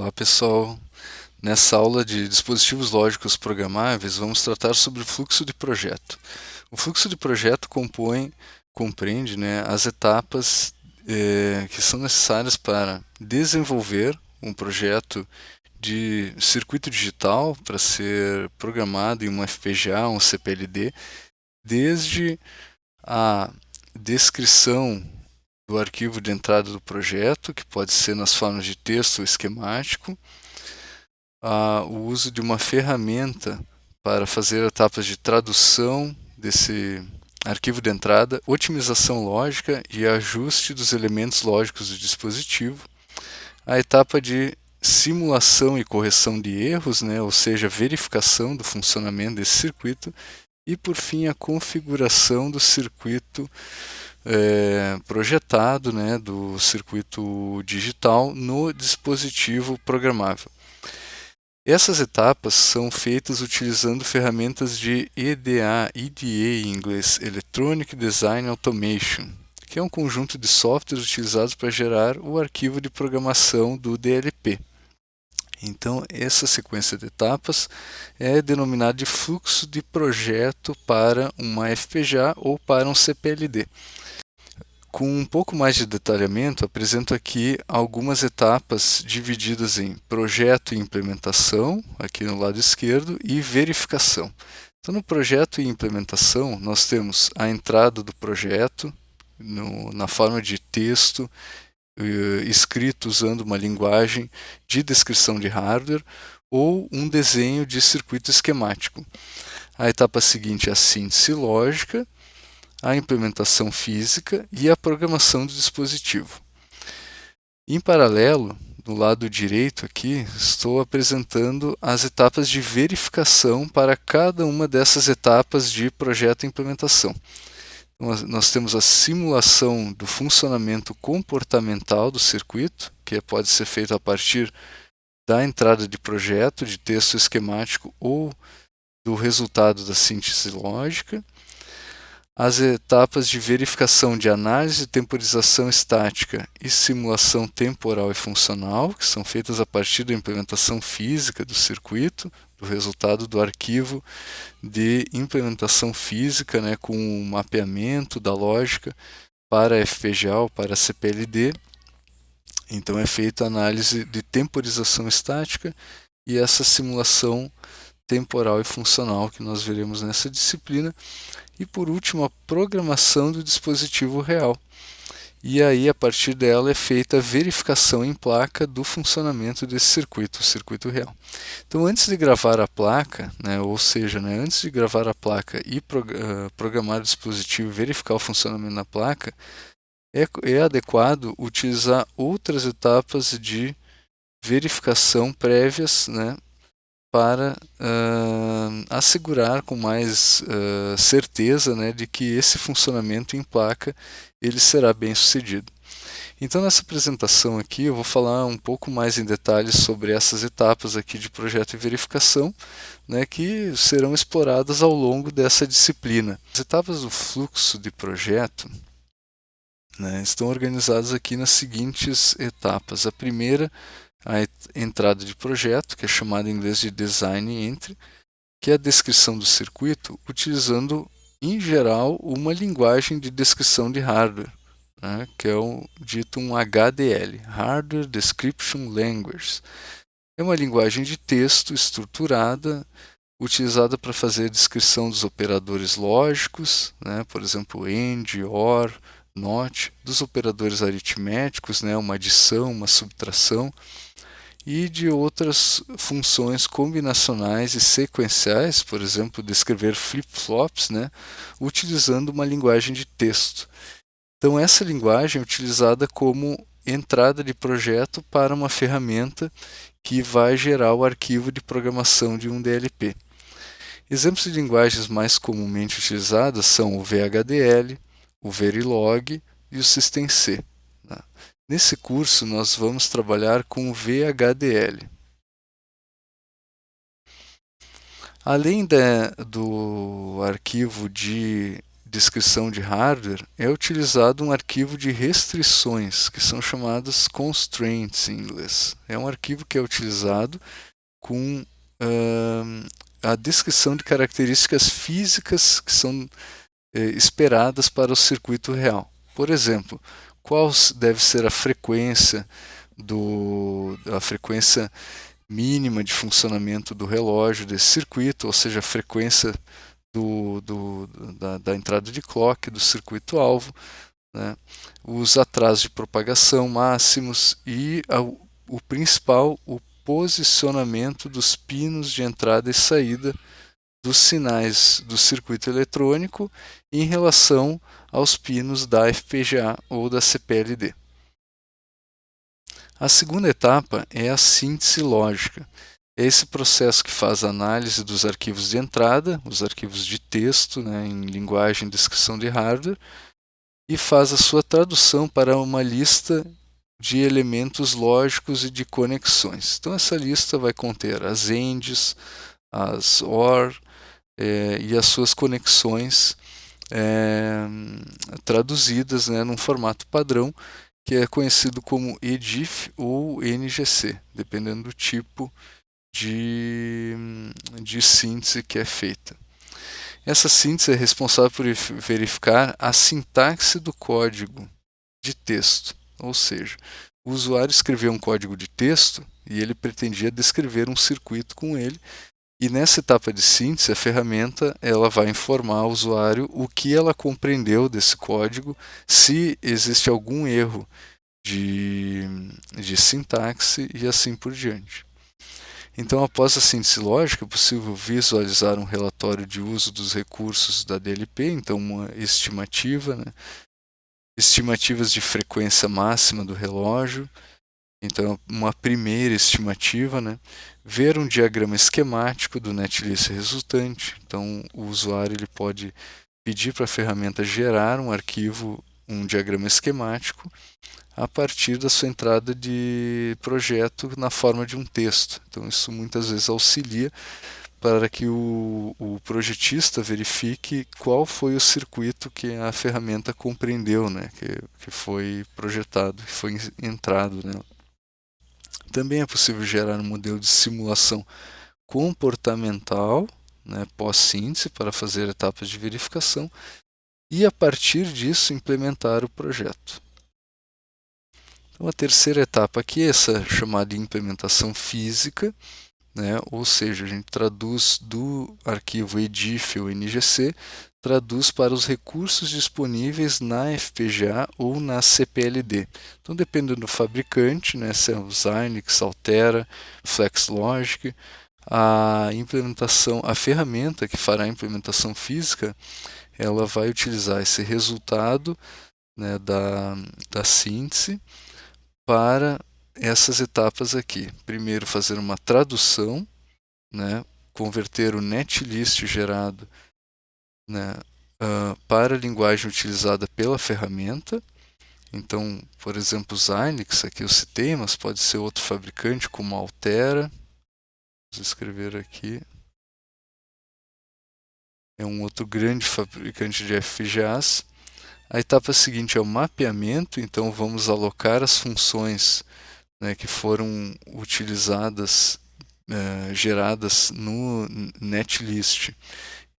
Olá pessoal, nessa aula de dispositivos lógicos programáveis vamos tratar sobre o fluxo de projeto. O fluxo de projeto compreende as etapas que são necessárias para desenvolver um projeto de circuito digital para ser programado em um FPGA, um CPLD, desde a descrição do arquivo de entrada do projeto, que pode ser nas formas de texto ou esquemático, o uso de uma ferramenta para fazer etapas de tradução desse arquivo de entrada, otimização lógica e ajuste dos elementos lógicos do dispositivo, a etapa de simulação e correção de erros, ou seja, verificação do funcionamento desse circuito, e por fim a configuração do circuito projetado, do circuito digital no dispositivo programável. Essas etapas são feitas utilizando ferramentas de EDA em inglês, Electronic Design Automation, que é um conjunto de softwares utilizados para gerar o arquivo de programação do DLP. Então, essa sequência de etapas é denominada de fluxo de projeto para uma FPGA ou para um CPLD. Com um pouco mais de detalhamento, apresento aqui algumas etapas divididas em projeto e implementação, aqui no lado esquerdo, e verificação. Então, no projeto e implementação, nós temos a entrada do projeto na forma de texto, escrito usando uma linguagem de descrição de hardware ou um desenho de circuito esquemático. A etapa seguinte é a síntese lógica, a implementação física e a programação do dispositivo. Em paralelo, do lado direito aqui, estou apresentando as etapas de verificação para cada uma dessas etapas de projeto e implementação. Nós temos a simulação do funcionamento comportamental do circuito, que pode ser feito a partir da entrada de projeto, de texto esquemático ou do resultado da síntese lógica. As etapas de verificação de análise, temporização estática e simulação temporal e funcional, que são feitas a partir da implementação física do circuito, do resultado do arquivo de implementação física, com o mapeamento da lógica para FPGA ou para CPLD. Então é feita a análise de temporização estática e essa simulação temporal e funcional que nós veremos nessa disciplina. E por último, a programação do dispositivo real. E aí, a partir dela, é feita a verificação em placa do funcionamento desse circuito, o circuito real. Então, antes de gravar a placa, ou seja, antes de gravar a placa e programar o dispositivo e verificar o funcionamento na placa, é adequado utilizar outras etapas de verificação prévias, para assegurar com mais certeza de que esse funcionamento em placa ele será bem sucedido. Então nessa apresentação aqui eu vou falar um pouco mais em detalhes sobre essas etapas aqui de projeto e verificação, que serão exploradas ao longo dessa disciplina. As etapas do fluxo de projeto estão organizadas aqui nas seguintes etapas. A primeira, a entrada de projeto, que é chamada em inglês de Design Entry, que é a descrição do circuito utilizando, em geral, uma linguagem de descrição de hardware, que é dito um HDL, Hardware Description Language. É uma linguagem de texto estruturada, utilizada para fazer a descrição dos operadores lógicos, por exemplo, AND, OR, NOT, dos operadores aritméticos, uma adição, uma subtração, e de outras funções combinacionais e sequenciais, por exemplo, descrever flip-flops, utilizando uma linguagem de texto. Então, essa linguagem é utilizada como entrada de projeto para uma ferramenta que vai gerar o arquivo de programação de um DLP. Exemplos de linguagens mais comumente utilizadas são o VHDL, o Verilog e o System-C. Nesse curso, nós vamos trabalhar com o VHDL. Além do arquivo de descrição de hardware, é utilizado um arquivo de restrições, que são chamadas constraints em inglês. É um arquivo que é utilizado com a descrição de características físicas que são esperadas para o circuito real. Por exemplo, qual deve ser a frequência mínima de funcionamento do relógio desse circuito, ou seja, a frequência da entrada de clock do circuito-alvo, né? Os atrasos de propagação máximos e o principal, o posicionamento dos pinos de entrada e saída dos sinais do circuito eletrônico em relação aos pinos da FPGA ou da CPLD. A segunda etapa é a síntese lógica. É esse processo que faz a análise dos arquivos de entrada, os arquivos de texto, né, em linguagem de descrição de hardware, e faz a sua tradução para uma lista de elementos lógicos e de conexões. Então essa lista vai conter as ANDs, as OR e as suas conexões traduzidas, né, num formato padrão que é conhecido como EDIF ou NGC, dependendo do tipo de síntese que é feita. Essa síntese é responsável por verificar a sintaxe do código de texto, ou seja, o usuário escreveu um código de texto e ele pretendia descrever um circuito com ele, e nessa etapa de síntese a ferramenta ela vai informar ao usuário o que ela compreendeu desse código, se existe algum erro de sintaxe e assim por diante. Então, após a síntese lógica, é possível visualizar um relatório de uso dos recursos da DLP, então uma estimativa, né? Estimativas de frequência máxima do relógio, então uma primeira estimativa, né? Ver um diagrama esquemático do netlist resultante, então o usuário ele pode pedir para a ferramenta gerar um arquivo, um diagrama esquemático, a partir da sua entrada de projeto na forma de um texto. Então isso muitas vezes auxilia para que o projetista verifique qual foi o circuito que a ferramenta compreendeu, né, que foi projetado, que foi entrado nela. Também é possível gerar um modelo de simulação comportamental, né, pós-síntese, para fazer etapas de verificação e, a partir disso, implementar o projeto. Então, a terceira etapa aqui é essa chamada implementação física, né? Ou seja, a gente traduz do arquivo EDIF ou NGC, traduz para os recursos disponíveis na FPGA ou na CPLD. Então, dependendo do fabricante, né, se é o Xilinx, Altera, FlexLogic, a ferramenta que fará a implementação física, ela vai utilizar esse resultado, né, da síntese para essas etapas aqui. Primeiro, fazer uma tradução, né, converter o netlist gerado, né, para a linguagem utilizada pela ferramenta. Então, por exemplo, o Xilinx, aqui eu citei, mas pode ser outro fabricante como a Altera. Vamos escrever aqui. É um outro grande fabricante de FPGAs. A etapa seguinte é o mapeamento, então vamos alocar as funções, né, que foram utilizadas, geradas no netlist,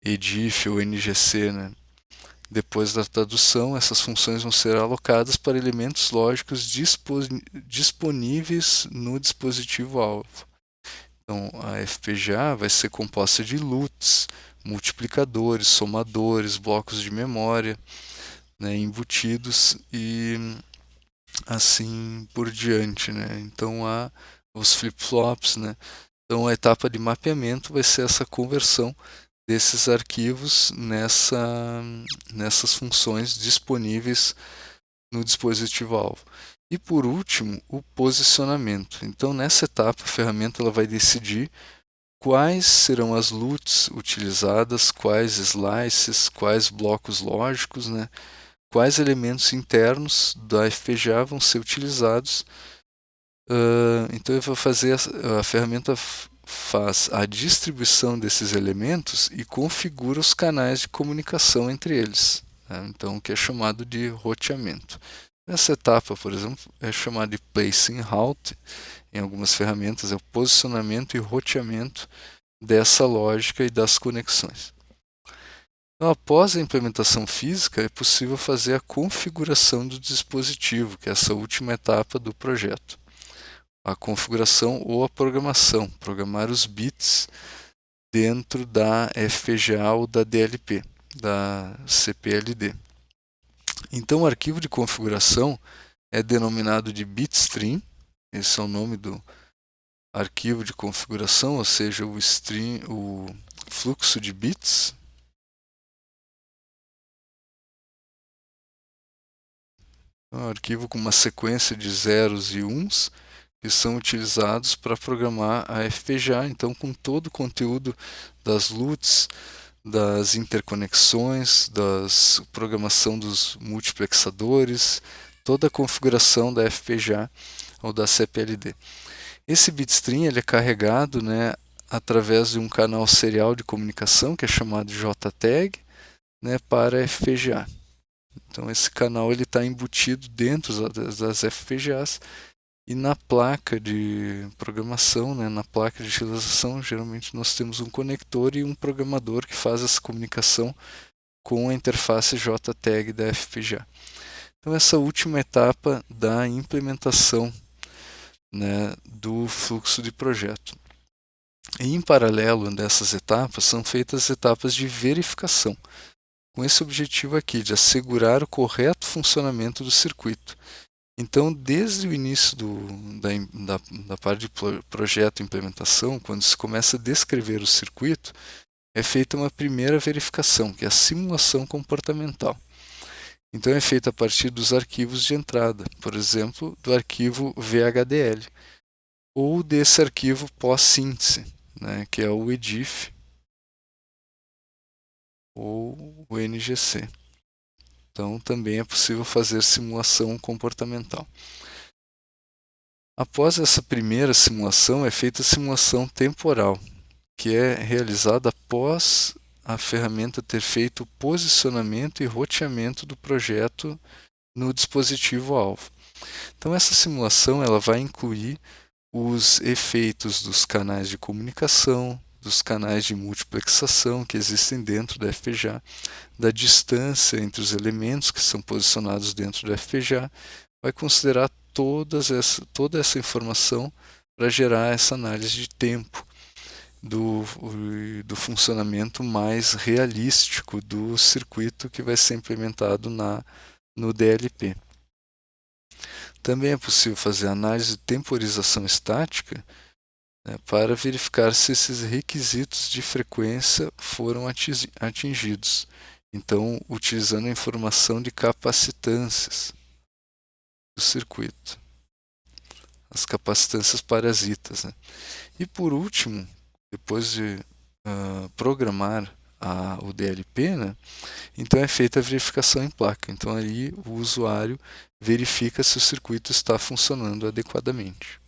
EDIF ou NGC, né? Depois da tradução, essas funções vão ser alocadas para elementos lógicos disponíveis no dispositivo-alvo. Então, a FPGA vai ser composta de LUTs, multiplicadores, somadores, blocos de memória, né, embutidos e assim por diante, né? Então há os flip-flops, né? Então a etapa de mapeamento vai ser essa conversão desses arquivos nessas funções disponíveis no dispositivo-alvo. E por último, o posicionamento. Então nessa etapa a ferramenta ela vai decidir quais serão as LUTs utilizadas, quais slices, quais blocos lógicos, né? Quais elementos internos da FPGA vão ser utilizados. Então eu vou fazer a ferramenta faz a distribuição desses elementos e configura os canais de comunicação entre eles, né? Então, o que é chamado de roteamento. Essa etapa, por exemplo, é chamada de placing route. Em algumas ferramentas é o posicionamento e roteamento dessa lógica e das conexões. Então, após a implementação física, é possível fazer a configuração do dispositivo, que é essa última etapa do projeto. A configuração ou a programação, programar os bits dentro da FPGA ou da DLP, da CPLD. Então, o arquivo de configuração é denominado de bitstream, esse é o nome do arquivo de configuração, ou seja, o fluxo de bits. É um arquivo com uma sequência de zeros e uns que são utilizados para programar a FPGA, então com todo o conteúdo das LUTs, das interconexões, da programação dos multiplexadores, toda a configuração da FPGA ou da CPLD. Esse bitstream ele é carregado, né, através de um canal serial de comunicação que é chamado de JTAG, né, para a FPGA. Então esse canal está embutido dentro das FPGAs e na placa de programação, né, na placa de utilização, geralmente nós temos um conector e um programador que faz essa comunicação com a interface JTAG da FPGA. Então essa última etapa da implementação, né, do fluxo de projeto. E em paralelo dessas etapas são feitas as etapas de verificação, com esse objetivo aqui de assegurar o correto funcionamento do circuito. Então, desde o início da parte de projeto e implementação, quando se começa a descrever o circuito, é feita uma primeira verificação, que é a simulação comportamental. Então, é feita a partir dos arquivos de entrada, por exemplo, do arquivo VHDL, ou desse arquivo pós-síntese, né, que é o EDIF ou o NGC. Então, também é possível fazer simulação comportamental. Após essa primeira simulação, é feita a simulação temporal, que é realizada após a ferramenta ter feito o posicionamento e roteamento do projeto no dispositivo-alvo. Então, essa simulação ela vai incluir os efeitos dos canais de comunicação, dos canais de multiplexação que existem dentro da FPGA, da distância entre os elementos que são posicionados dentro da FPGA, vai considerar toda essa informação para gerar essa análise de tempo do funcionamento mais realístico do circuito que vai ser implementado no DLP. Também é possível fazer análise de temporização estática, né, para verificar se esses requisitos de frequência foram atingidos. Então, utilizando a informação de capacitâncias do circuito, as capacitâncias parasitas, né? E por último, depois de programar o DLP, né, então é feita a verificação em placa. Então aí o usuário verifica se o circuito está funcionando adequadamente.